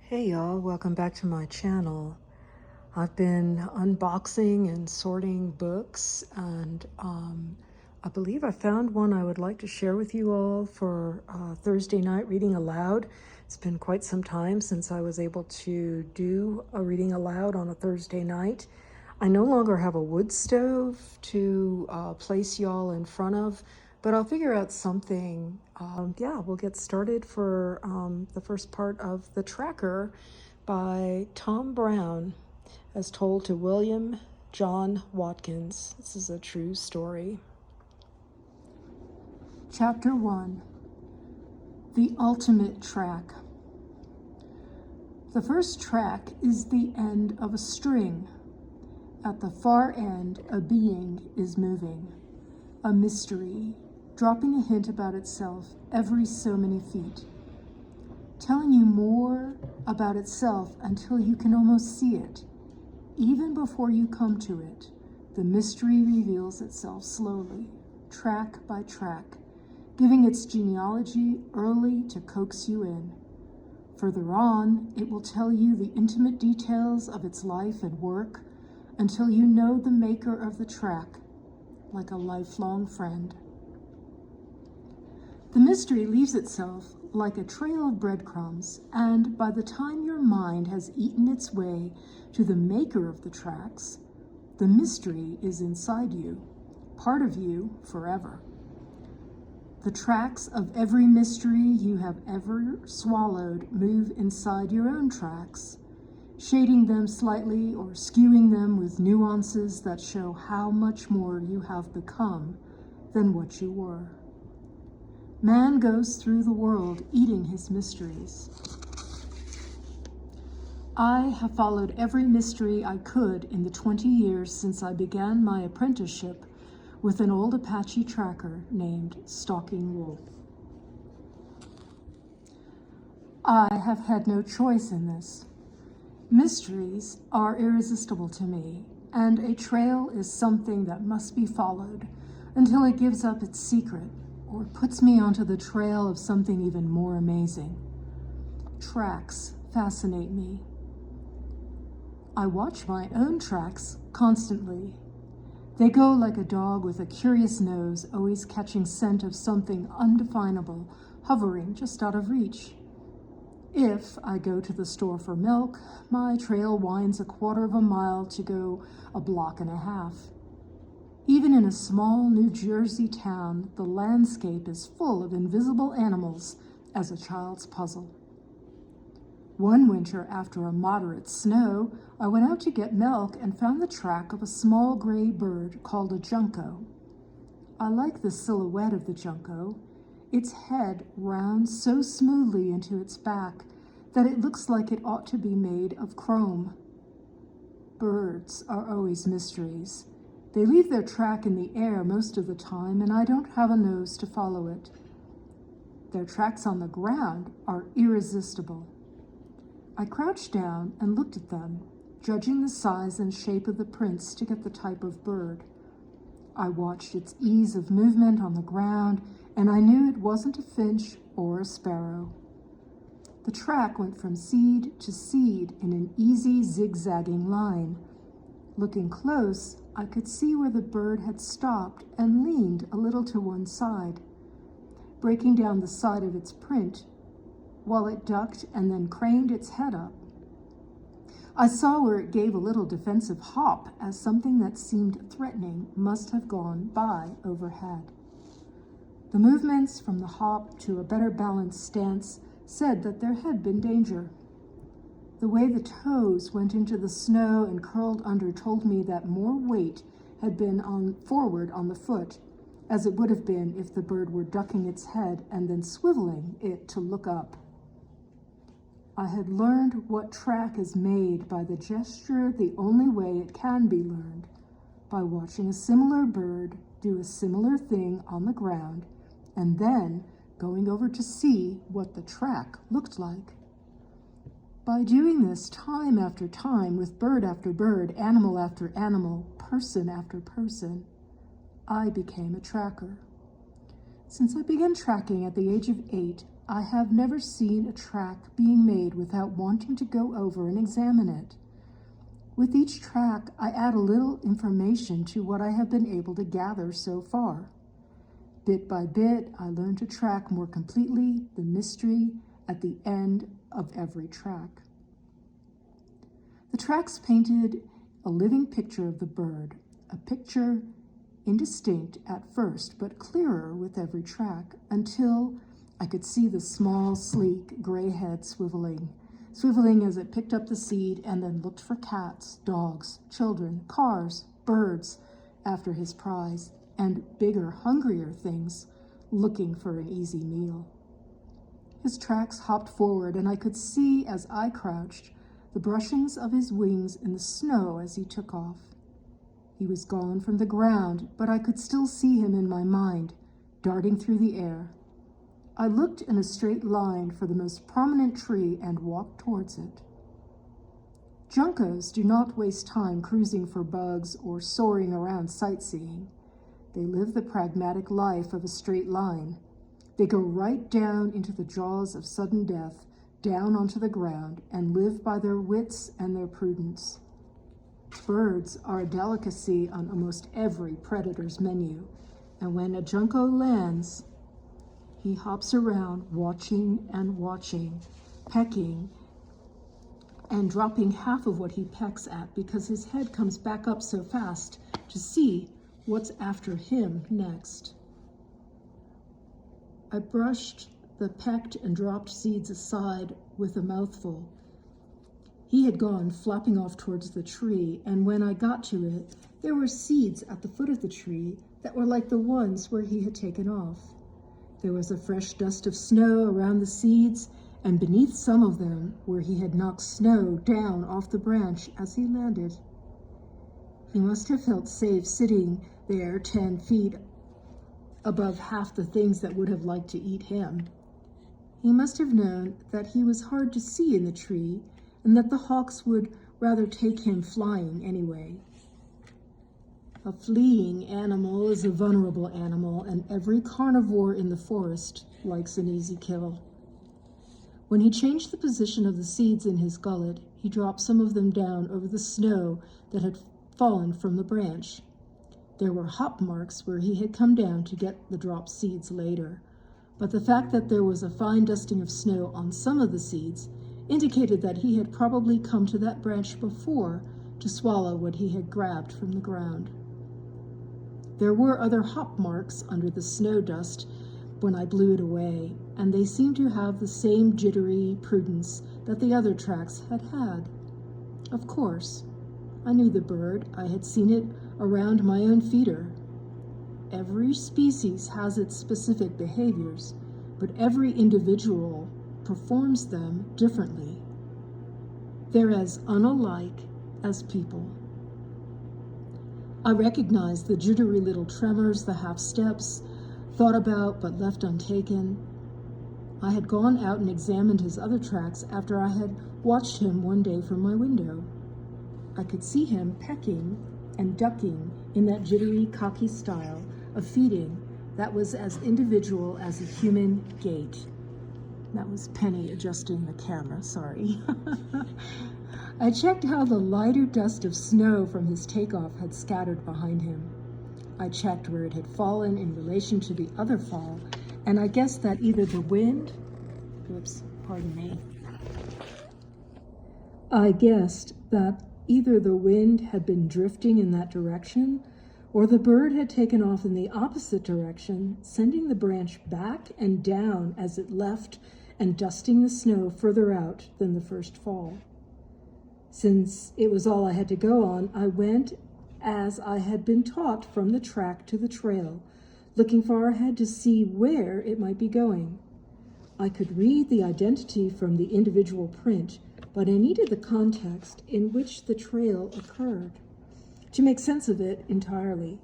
Hey y'all, welcome back to my channel. I've been unboxing and sorting books, and I believe I found one I would like to share with you all for Thursday night reading aloud. It's been quite some time since I was able to do a reading aloud on a Thursday night. I no longer have a wood stove to place y'all in front of, but I'll figure out something. Yeah, we'll get started for the first part of The Tracker by Tom Brown, as told to William John Watkins. This is a true story. Chapter 1, The Ultimate Track. The first track is the end of a string. At the far end, a being is moving, a mystery, dropping a hint about itself every so many feet, telling you more about itself until you can almost see it. Even before you come to it, the mystery reveals itself slowly, track by track, giving its genealogy early to coax you in. Further on, it will tell you the intimate details of its life and work until you know the maker of the track, like a lifelong friend. The mystery leaves itself like a trail of breadcrumbs, and by the time your mind has eaten its way to the maker of the tracks, the mystery is inside you, part of you forever. The tracks of every mystery you have ever swallowed move inside your own tracks, shading them slightly or skewing them with nuances that show how much more you have become than what you were. Man goes through the world eating his mysteries. I have followed every mystery I could in the 20 years since I began my apprenticeship with an old Apache tracker named Stalking Wolf. I have had no choice in this. Mysteries are irresistible to me, and a trail is something that must be followed until it gives up its secret or puts me onto the trail of something even more amazing. Tracks fascinate me. I watch my own tracks constantly. They go like a dog with a curious nose, always catching scent of something undefinable, hovering just out of reach. If I go to the store for milk, my trail winds a quarter of a mile to go a block and a half. Even in a small New Jersey town, the landscape is full of invisible animals as a child's puzzle. One winter, after a moderate snow, I went out to get milk and found the track of a small gray bird called a junco. I like the silhouette of the junco. Its head rounds so smoothly into its back that it looks like it ought to be made of chrome. Birds are always mysteries. They leave their track in the air most of the time, and I don't have a nose to follow it. Their tracks on the ground are irresistible. I crouched down and looked at them, judging the size and shape of the prints to get the type of bird. I watched its ease of movement on the ground, and I knew it wasn't a finch or a sparrow. The track went from seed to seed in an easy zigzagging line. Looking close, I could see where the bird had stopped and leaned a little to one side, breaking down the side of its print, while it ducked and then craned its head up. I saw where it gave a little defensive hop as something that seemed threatening must have gone by overhead. The movements from the hop to a better balanced stance said that there had been danger. The way the toes went into the snow and curled under told me that more weight had been forward on the foot, as it would have been if the bird were ducking its head and then swiveling it to look up. I had learned what track is made by the gesture the only way it can be learned, by watching a similar bird do a similar thing on the ground and then going over to see what the track looked like. By doing this time after time with bird after bird, animal after animal, person after person, I became a tracker. Since I began tracking at the age of 8, I have never seen a track being made without wanting to go over and examine it. With each track, I add a little information to what I have been able to gather so far. Bit by bit, I learn to track more completely the mystery at the end of every track. The tracks painted a living picture of the bird, a picture indistinct at first, but clearer with every track, until I could see the small, sleek, gray head swiveling as it picked up the seed and then looked for cats, dogs, children, cars, birds after his prize, and bigger, hungrier things looking for an easy meal. His tracks hopped forward, and I could see, as I crouched, the brushings of his wings in the snow as he took off. He was gone from the ground, but I could still see him in my mind, darting through the air. I looked in a straight line for the most prominent tree and walked towards it. Juncos do not waste time cruising for bugs or soaring around sightseeing. They live the pragmatic life of a straight line. They go right down into the jaws of sudden death, down onto the ground, and live by their wits and their prudence. Birds are a delicacy on almost every predator's menu, and when a junco lands, he hops around watching and watching, pecking, and dropping half of what he pecks at because his head comes back up so fast to see what's after him next. I brushed the pecked and dropped seeds aside with a mouthful. He had gone flapping off towards the tree, and when I got to it, there were seeds at the foot of the tree that were like the ones where he had taken off. There was a fresh dust of snow around the seeds, and beneath some of them, where he had knocked snow down off the branch as he landed. He must have felt safe sitting there 10 feet above half the things that would have liked to eat him. He must have known that he was hard to see in the tree, and that the hawks would rather take him flying anyway. A fleeing animal is a vulnerable animal, and every carnivore in the forest likes an easy kill. When he changed the position of the seeds in his gullet, he dropped some of them down over the snow that had fallen from the branch. There were hop marks where he had come down to get the dropped seeds later, but the fact that there was a fine dusting of snow on some of the seeds indicated that he had probably come to that branch before to swallow what he had grabbed from the ground. There were other hop marks under the snow dust when I blew it away, and they seemed to have the same jittery prudence that the other tracks had had. Of course, I knew the bird. I had seen it around my own feeder. Every species has its specific behaviors, but every individual performs them differently. They're as unalike as people. I recognized the jittery little tremors, the half steps, thought about but left untaken. I had gone out and examined his other tracks after I had watched him one day from my window. I could see him pecking and ducking in that jittery, cocky style of feeding that was as individual as a human gait. That was Penny adjusting the camera, sorry. I checked how the lighter dust of snow from his takeoff had scattered behind him. I checked where it had fallen in relation to the other fall, and I guessed that either the wind, I guessed that either the wind had been drifting in that direction, or the bird had taken off in the opposite direction, sending the branch back and down as it left and dusting the snow further out than the first fall. Since it was all I had to go on, I went as I had been taught from the track to the trail, looking far ahead to see where it might be going. I could read the identity from the individual print, but I needed the context in which the trail occurred to make sense of it entirely.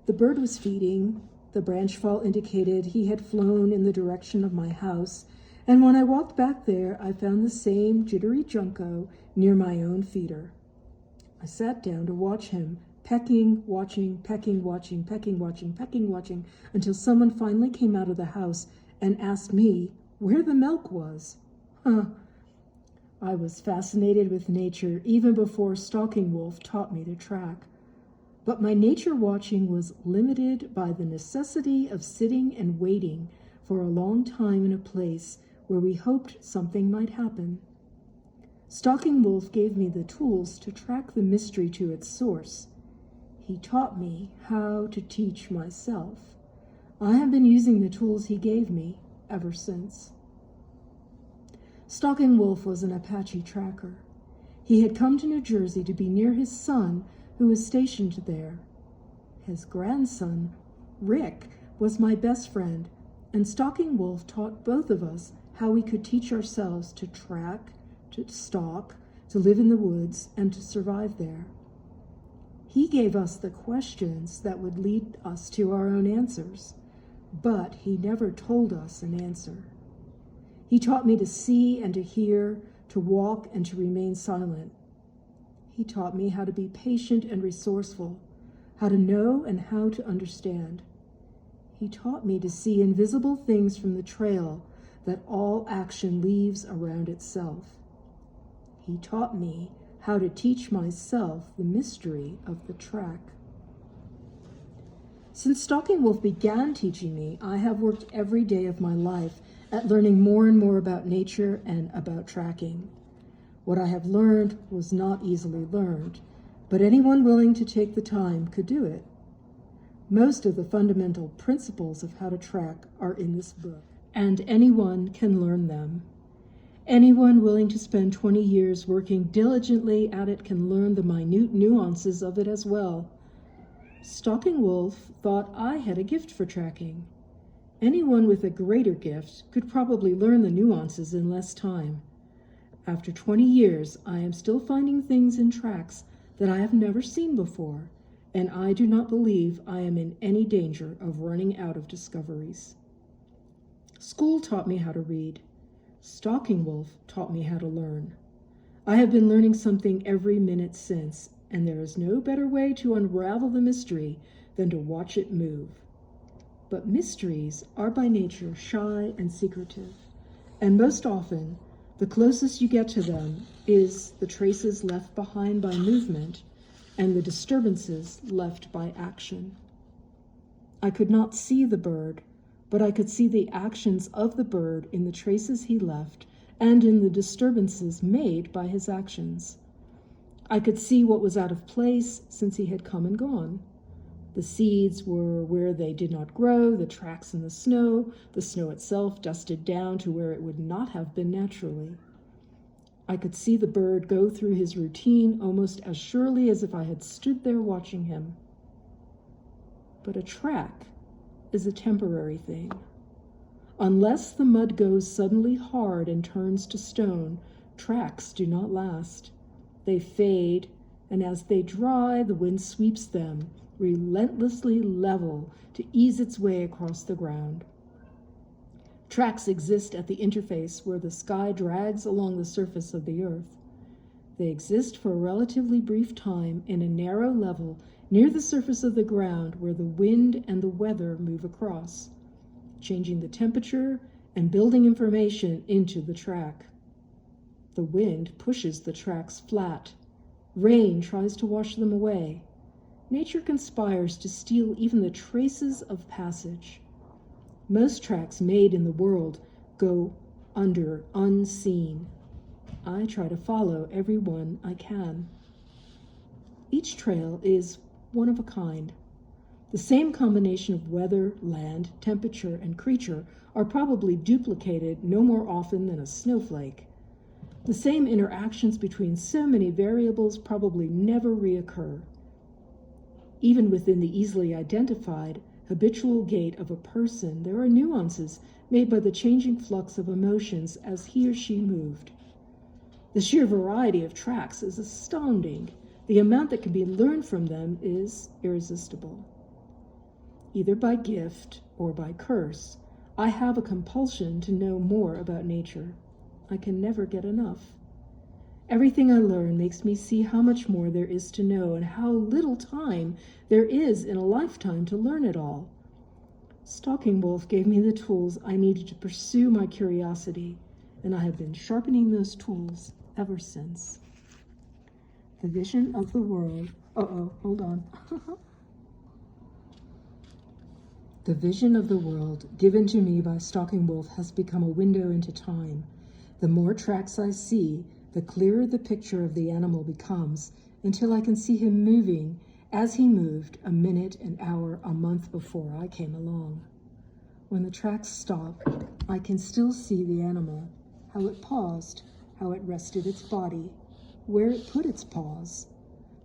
The bird was feeding, the branch fall indicated he had flown in the direction of my house, and when I walked back there, I found the same jittery junco near my own feeder. I sat down to watch him, pecking, watching, pecking, watching, pecking, watching, pecking, watching, until someone finally came out of the house and asked me where the milk was. Huh. I was fascinated with nature even before Stalking Wolf taught me to track. But my nature watching was limited by the necessity of sitting and waiting for a long time in a place where we hoped something might happen. Stalking Wolf gave me the tools to track the mystery to its source. He taught me how to teach myself. I have been using the tools he gave me ever since. Stalking Wolf was an Apache tracker. He had come to New Jersey to be near his son, who was stationed there. His grandson, Rick, was my best friend, and Stalking Wolf taught both of us how we could teach ourselves to track, to stalk, to live in the woods, and to survive there. He gave us the questions that would lead us to our own answers, but he never told us an answer. He taught me to see and to hear, to walk and to remain silent. He taught me how to be patient and resourceful, how to know and how to understand. He taught me to see invisible things from the trail that all action leaves around itself. He taught me how to teach myself the mystery of the track. Since Stalking Wolf began teaching me, I have worked every day of my life at learning more and more about nature and about tracking. What I have learned was not easily learned, but anyone willing to take the time could do it. Most of the fundamental principles of how to track are in this book, and anyone can learn them. Anyone willing to spend 20 years working diligently at it can learn the minute nuances of it as well. Stalking Wolf thought I had a gift for tracking. Anyone with a greater gift could probably learn the nuances in less time. After 20 years, I am still finding things in tracks that I have never seen before, and I do not believe I am in any danger of running out of discoveries. School taught me how to read. Stalking Wolf taught me how to learn. I have been learning something every minute since, and there is no better way to unravel the mystery than to watch it move. But mysteries are by nature shy and secretive, and most often, the closest you get to them is the traces left behind by movement and the disturbances left by action. I could not see the bird, but I could see the actions of the bird in the traces he left and in the disturbances made by his actions. I could see what was out of place since he had come and gone. The seeds were where they did not grow, the tracks in the snow itself dusted down to where it would not have been naturally. I could see the bird go through his routine almost as surely as if I had stood there watching him. But a track is a temporary thing. Unless the mud goes suddenly hard and turns to stone, tracks do not last. They fade, and as they dry, the wind sweeps them, relentlessly level, to ease its way across the ground. Tracks exist at the interface where the sky drags along the surface of the earth. They exist for a relatively brief time in a narrow level near the surface of the ground where the wind and the weather move across, changing the temperature and building information into the track. The wind pushes the tracks flat. Rain tries to wash them away. Nature conspires to steal even the traces of passage. Most tracks made in the world go under unseen. I try to follow every one I can. Each trail is one of a kind. The same combination of weather, land, temperature, and creature are probably duplicated no more often than a snowflake. The same interactions between so many variables probably never reoccur. Even within the easily identified, habitual gait of a person, there are nuances made by the changing flux of emotions as he or she moved. The sheer variety of tracks is astounding. The amount that can be learned from them is irresistible. Either by gift or by curse, I have a compulsion to know more about nature. I can never get enough. Everything I learn makes me see how much more there is to know and how little time there is in a lifetime to learn it all. Stalking Wolf gave me the tools I needed to pursue my curiosity, and I have been sharpening those tools ever since. The vision of the world. Hold on. The vision of the world given to me by Stalking Wolf has become a window into time. The more tracks I see, the clearer the picture of the animal becomes, until I can see him moving as he moved a minute, an hour, a month before I came along. When the tracks stop, I can still see the animal, how it paused, how it rested its body, where it put its paws.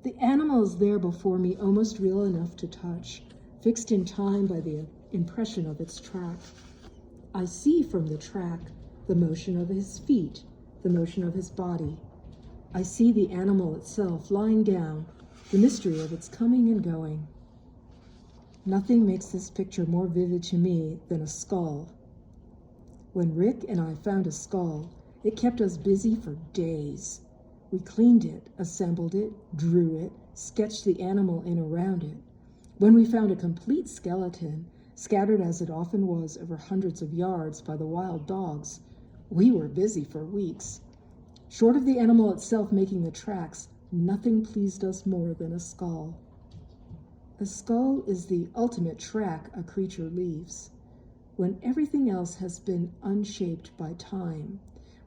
The animal is there before me, almost real enough to touch, fixed in time by the impression of its track. I see from the track the motion of his feet, the motion of his body. I see the animal itself lying down, the mystery of its coming and going. Nothing makes this picture more vivid to me than a skull. When Rick and I found a skull, it kept us busy for days. We cleaned it, assembled it, drew it, sketched the animal in around it. When we found a complete skeleton, scattered as it often was over hundreds of yards by the wild dogs, we were busy for weeks. Short of the animal itself making the tracks, nothing pleased us more than a skull. A skull is the ultimate track a creature leaves. When everything else has been unshaped by time,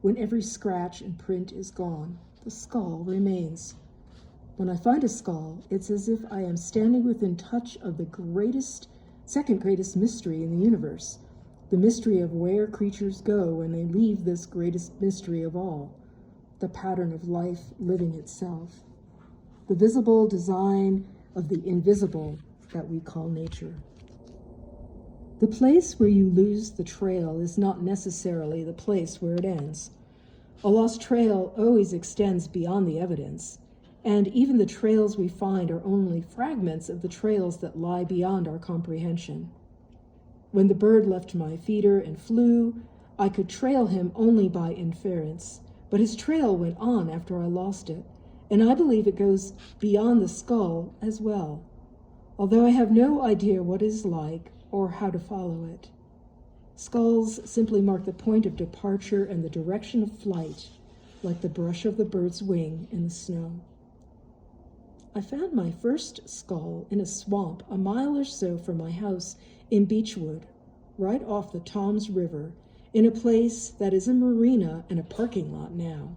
when every scratch and print is gone, the skull remains. When I find a skull, it's as if I am standing within touch of the second greatest mystery in the universe, the mystery of where creatures go when they leave this greatest mystery of all, the pattern of life living itself, the visible design of the invisible that we call nature. The place where you lose the trail is not necessarily the place where it ends. A lost trail always extends beyond the evidence, and even the trails we find are only fragments of the trails that lie beyond our comprehension. When the bird left my feeder and flew, I could trail him only by inference, but his trail went on after I lost it, and I believe it goes beyond the skull as well, although I have no idea what it is like or how to follow it. Skulls simply mark the point of departure and the direction of flight, like the brush of the bird's wing in the snow. I found my first skull in a swamp a mile or so from my house in Beechwood, right off the Toms River, in a place that is a marina and a parking lot now.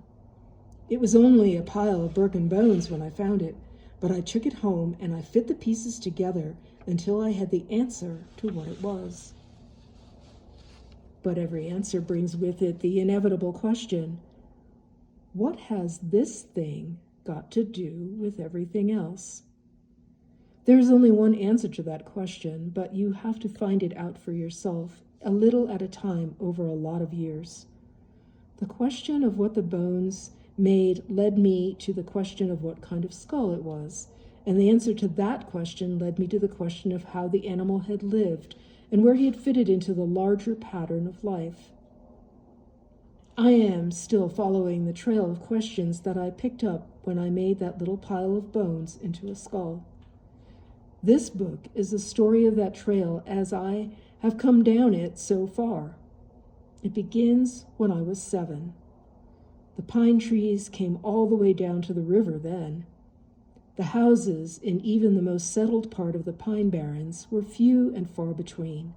It was only a pile of broken bones when I found it, but I took it home and I fit the pieces together until I had the answer to what it was. But every answer brings with it the inevitable question, what has this thing got to do with everything else? There's only one answer to that question, but you have to find it out for yourself, a little at a time over a lot of years. The question of what the bones made led me to the question of what kind of skull it was, and the answer to that question led me to the question of how the animal had lived and where he had fitted into the larger pattern of life. I am still following the trail of questions that I picked up when I made that little pile of bones into a skull. This book is the story of that trail as I have come down it so far. It begins when I was 7. The pine trees came all the way down to the river then. The houses in even the most settled part of the Pine Barrens were few and far between.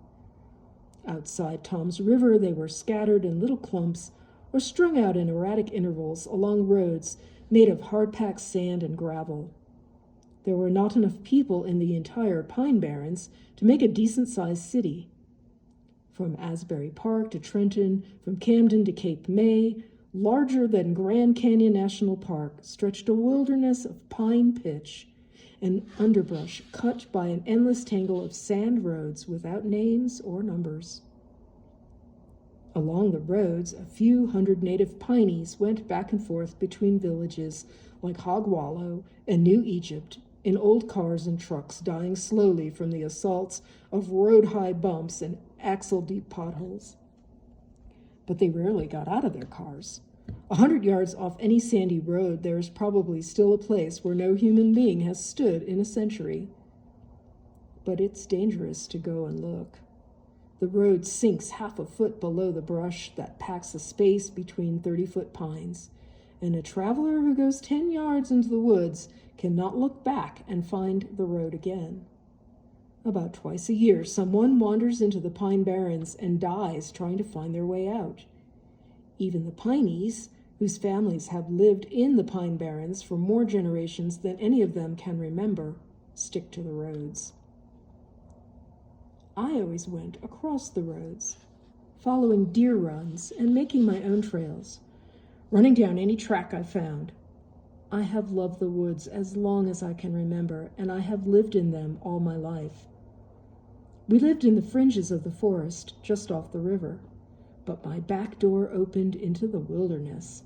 Outside Tom's River, they were scattered in little clumps or strung out in erratic intervals along roads made of hard-packed sand and gravel. There were not enough people in the entire Pine Barrens to make a decent-sized city. From Asbury Park to Trenton, from Camden to Cape May, larger than Grand Canyon National Park, stretched a wilderness of pine pitch and underbrush cut by an endless tangle of sand roads without names or numbers. Along the roads, a few hundred native pineys went back and forth between villages like Hog Wallow and New Egypt in old cars and trucks dying slowly from the assaults of road-high bumps and axle-deep potholes. But they rarely got out of their cars. 100 yards off any sandy road, there is probably still a place where no human being has stood in a century. But it's dangerous to go and look. The road sinks half a foot below the brush that packs a space between 30-foot pines, and a traveler who goes 10 yards into the woods cannot look back and find the road again. About twice a year, someone wanders into the pine barrens and dies trying to find their way out. Even the Pineys, whose families have lived in the pine barrens for more generations than any of them can remember, stick to the roads. I always went across the roads, following deer runs and making my own trails, running down any track I found. I have loved the woods as long as I can remember, and I have lived in them all my life. We lived in the fringes of the forest, just off the river, but my back door opened into the wilderness.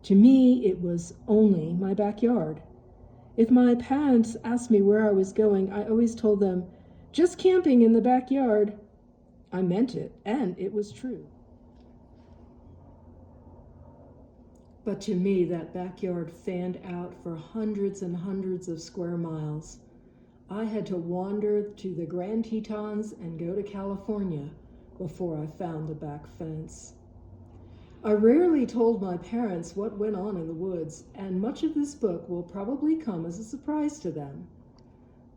To me, it was only my backyard. If my parents asked me where I was going, I always told them, "Just camping in the backyard." I meant it, and it was true. But to me, that backyard fanned out for hundreds and hundreds of square miles. I had to wander to the Grand Tetons and go to California before I found the back fence. I rarely told my parents what went on in the woods, and much of this book will probably come as a surprise to them.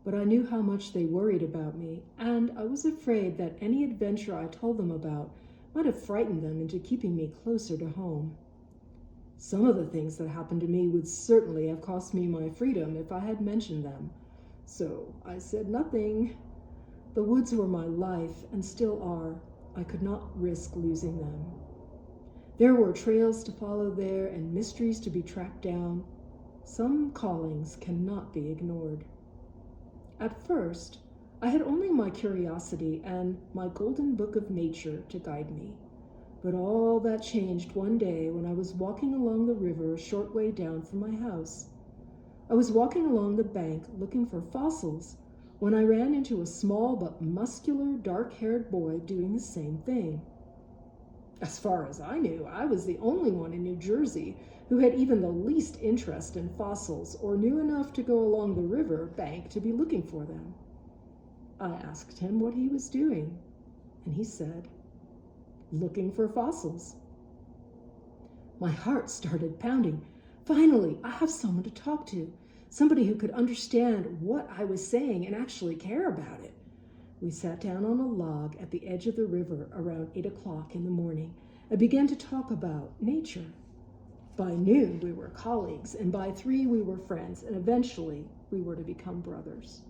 But I knew how much they worried about me, and I was afraid that any adventure I told them about might have frightened them into keeping me closer to home. Some of the things that happened to me would certainly have cost me my freedom if I had mentioned them, so I said nothing. The woods were my life, and still are. I could not risk losing them. There were trails to follow there and mysteries to be tracked down. Some callings cannot be ignored. At first, I had only my curiosity and my golden book of nature to guide me. But all that changed one day when I was walking along the river a short way down from my house. I was walking along the bank looking for fossils when I ran into a small but muscular, dark-haired boy doing the same thing. As far as I knew, I was the only one in New Jersey who had even the least interest in fossils or knew enough to go along the river bank to be looking for them. I asked him what he was doing, and he said, "Looking for fossils." My heart started pounding. Finally, I have someone to talk to, somebody who could understand what I was saying and actually care about it. We sat down on a log at the edge of the river around 8 o'clock in the morning and began to talk about nature. By noon, we were colleagues, and by 3, we were friends, and eventually, we were to become brothers.